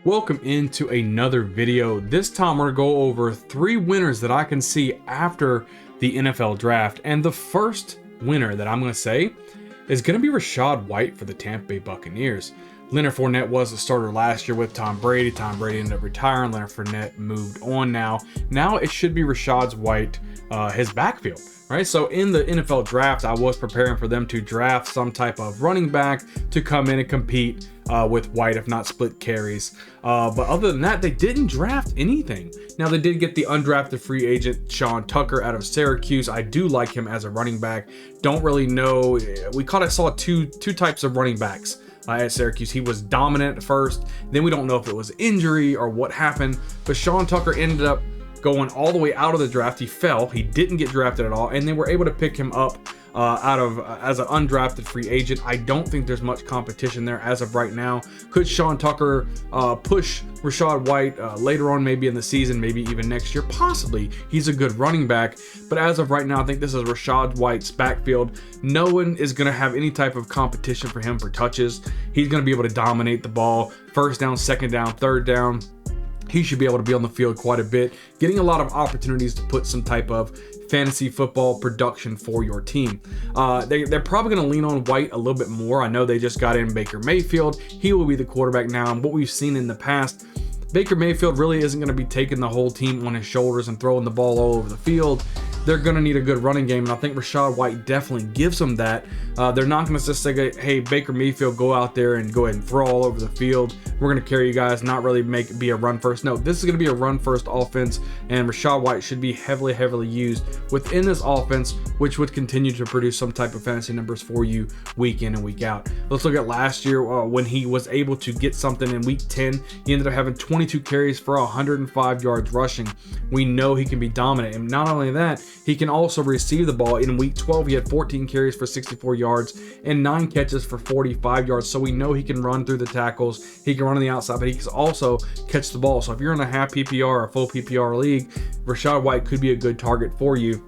Welcome into another video. This time we're gonna go over 3 winners that I can see after the NFL draft. And the first winner that I'm gonna say is gonna be Rashad White for the Tampa Bay Buccaneers. Leonard Fournette was the starter last year with Tom Brady. Tom Brady ended up retiring. Leonard Fournette moved on now. Now it should be Rashad White, his backfield. Right, so in the NFL draft, I was preparing for them to draft some type of running back to come in and compete with White, if not split carries. But other than that, they didn't draft anything. Now, they did get the undrafted free agent Sean Tucker out of Syracuse. I do like him as a running back. Don't really know. We saw two types of running backs at Syracuse. He was dominant at first. Then we don't know if it was injury or what happened. But Sean Tucker ended up going all the way out of the draft. He fell. He didn't get drafted at all, and they were able to pick him up as an undrafted free agent. I don't think there's much competition there as of right now. Could Sean Tucker push Rashad White later on, maybe in the season, maybe even next year? Possibly. He's a good running back, but as of right now, I think this is Rashad White's backfield. No one is going to have any type of competition for him for touches. He's going to be able to dominate the ball, first down, second down, third down. He should be able to be on the field quite a bit, getting a lot of opportunities to put some type of fantasy football production for your team. They're probably going to lean on White a little bit more. I know they just got in Baker Mayfield. He will be the quarterback now. And what we've seen in the past, Baker Mayfield really isn't going to be taking the whole team on his shoulders and throwing the ball all over the field. They're going to need a good running game, and I think Rashad White definitely gives them that. They're not going to just say, hey, Baker Mayfield, go out there and go ahead and throw all over the field. We're going to carry you guys, not really be a run first. No, this is going to be a run first offense, and Rashad White should be heavily used within this offense, which would continue to produce some type of fantasy numbers for you week in and week out. Let's look at last year when he was able to get something in week 10. He ended up having 22 carries for 105 yards rushing. We know he can be dominant, and not only that, he can also receive the ball. In week 12, he had 14 carries for 64 yards and 9 catches for 45 yards. So we know he can run through the tackles. He can run on the outside, but he can also catch the ball. So if you're in a half PPR or a full PPR league, Rashad White could be a good target for you.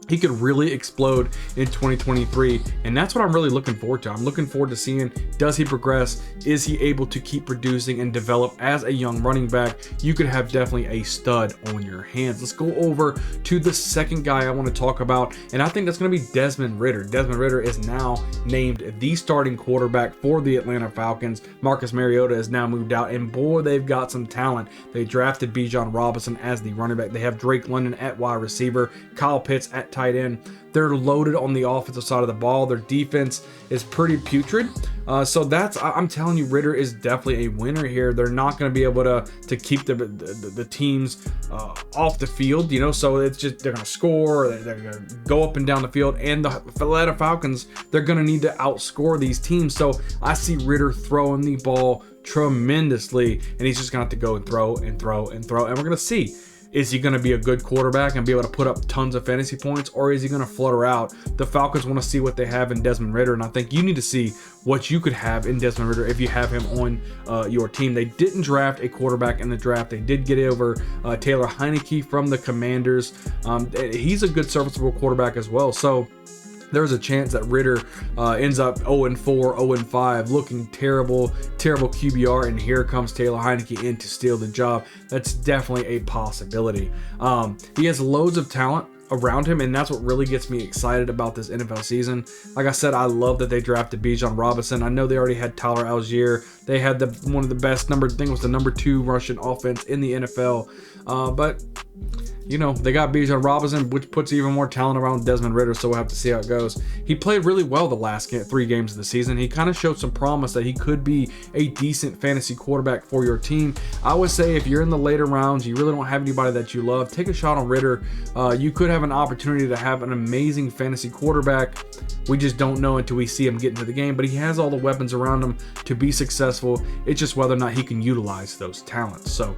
He could really explode in 2023, and that's what I'm really looking forward to. I'm looking forward to seeing, does he progress? Is he able to keep producing and develop as a young running back? You could have definitely a stud on your hands. Let's go over to the second guy I want to talk about, and I think that's going to be Desmond Ritter. Desmond Ritter is now named the starting quarterback for the Atlanta Falcons. Marcus Mariota has now moved out, and boy, they've got some talent. They drafted Bijan Robinson as the running back. They have Drake London at wide receiver, Kyle Pitts at tight end. They're loaded on the offensive side of the ball. Their defense is pretty putrid. So I'm telling you, Ritter is definitely a winner here. They're not going to be able to keep the teams off the field, so it's just they're going to score, they're going to go up and down the field, and the Atlanta Falcons, they're going to need to outscore these teams. So I see Ritter throwing the ball tremendously, and he's just going to have to go and throw and throw and throw, and we're going to see. Is he going to be a good quarterback and be able to put up tons of fantasy points, or is he going to flutter out? The Falcons want to see what they have in Desmond Ritter, and I think you need to see what you could have in Desmond Ritter if you have him on your team. They didn't draft a quarterback in the draft. They did get over Taylor Heineke from the Commanders. He's a good serviceable quarterback as well. So there's a chance that Ritter ends up 0-4, 0-5, looking terrible QBR, and here comes Taylor Heineke in to steal the job. That's definitely a possibility. He has loads of talent around him, and that's what really gets me excited about this NFL season. Like I said, I love that they drafted Bijan Robinson. I know they already had Tyler Algier. They had one of the best number 2 Russian offense in the NFL. But they got Bijan Robinson, which puts even more talent around Desmond Ritter, so we'll have to see how it goes. He played really well the last 3 games of the season. He kind of showed some promise that he could be a decent fantasy quarterback for your team. I would say if you're in the later rounds, you really don't have anybody that you love, take a shot on Ritter. You could have an opportunity to have an amazing fantasy quarterback. We just don't know until we see him get into the game, but he has all the weapons around him to be successful. It's just whether or not he can utilize those talents. So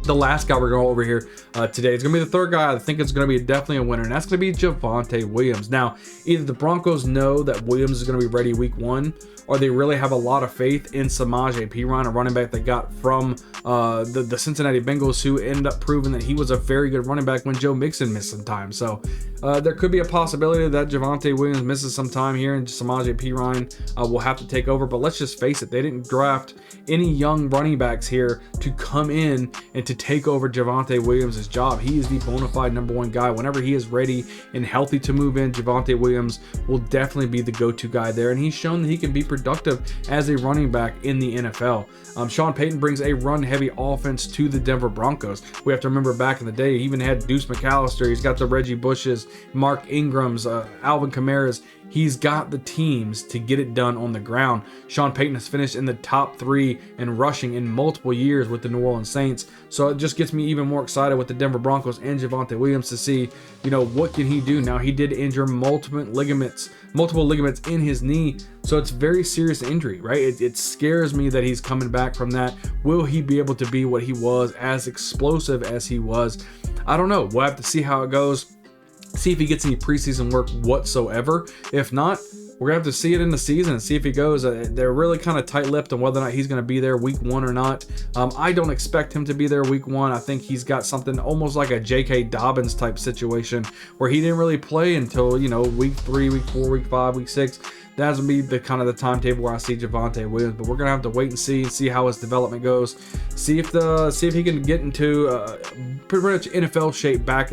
the last guy we're going over here today is going to be the third guy. I think it's going to be definitely a winner, and that's going to be Javonte Williams. Now, either the Broncos know that Williams is going to be ready week 1, or they really have a lot of faith in Samaje Perine, a running back they got from the Cincinnati Bengals, who ended up proving that he was a very good running back when Joe Mixon missed some time. So there could be a possibility that Javonte Williams misses some time here, and Samaje Perine will have to take over. But let's just face it, they didn't draft any young running backs here to come in and to take over Javonte Williams' job. He is the bona fide #1 guy. Whenever he is ready and healthy to move in, Javonte Williams will definitely be the go-to guy there, and he's shown that he can be productive as a running back in the NFL. Sean Payton brings a run-heavy offense to the Denver Broncos. We have to remember back in the day, he even had Deuce McAllister. He's got the Reggie Bushes, Mark Ingrams, Alvin Kamara's. He's got the teams to get it done on the ground. Sean Payton has finished in the top 3 in rushing in multiple years with the New Orleans Saints. So it just gets me even more excited with the Denver Broncos and Javonte Williams to see, what can he do. Now, he did injure multiple ligaments in his knee. So it's very serious injury, right? It scares me that he's coming back from that. Will he be able to be what he was, as explosive as he was? I don't know. We'll have to see how it goes. See if he gets any preseason work whatsoever. If not, we're gonna have to see it in the season and see if he goes. They're really kind of tight-lipped on whether or not he's gonna be there week 1 or not. I don't expect him to be there week 1. I think he's got something almost like a J.K. Dobbins type situation where he didn't really play until week 3, week 4, week 5, week 6. That's gonna be the kind of the timetable where I see Javonte Williams, but we're gonna have to wait and see how his development goes. See if he can get into pretty much NFL shape back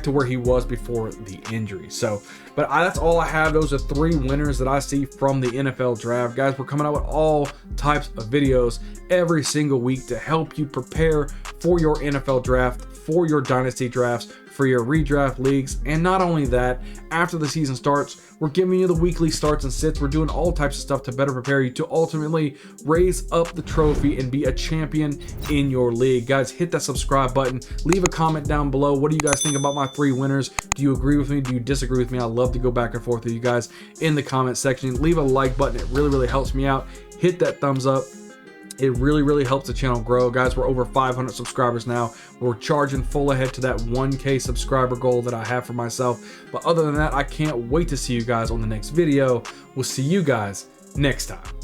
to where he was before the injury. So, but that's all I have. Those are 3 winners that I see from the NFL draft, guys. We're coming out with all types of videos every single week to help you prepare for your NFL draft, for your dynasty drafts, for your redraft leagues. And not only that, after the season starts, we're giving you the weekly starts and sits. We're doing all types of stuff to better prepare you to ultimately raise up the trophy and be a champion in your league. Guys, hit that subscribe button. Leave a comment down below. What do you guys think about my 3 winners? Do you agree with me? Do you disagree with me? I love to go back and forth with you guys in the comment section. Leave a like button. It really, really helps me out. Hit that thumbs up. It really, really helps the channel grow. Guys, we're over 500 subscribers now. We're charging full ahead to that 1K subscriber goal that I have for myself. But other than that, I can't wait to see you guys on the next video. We'll see you guys next time.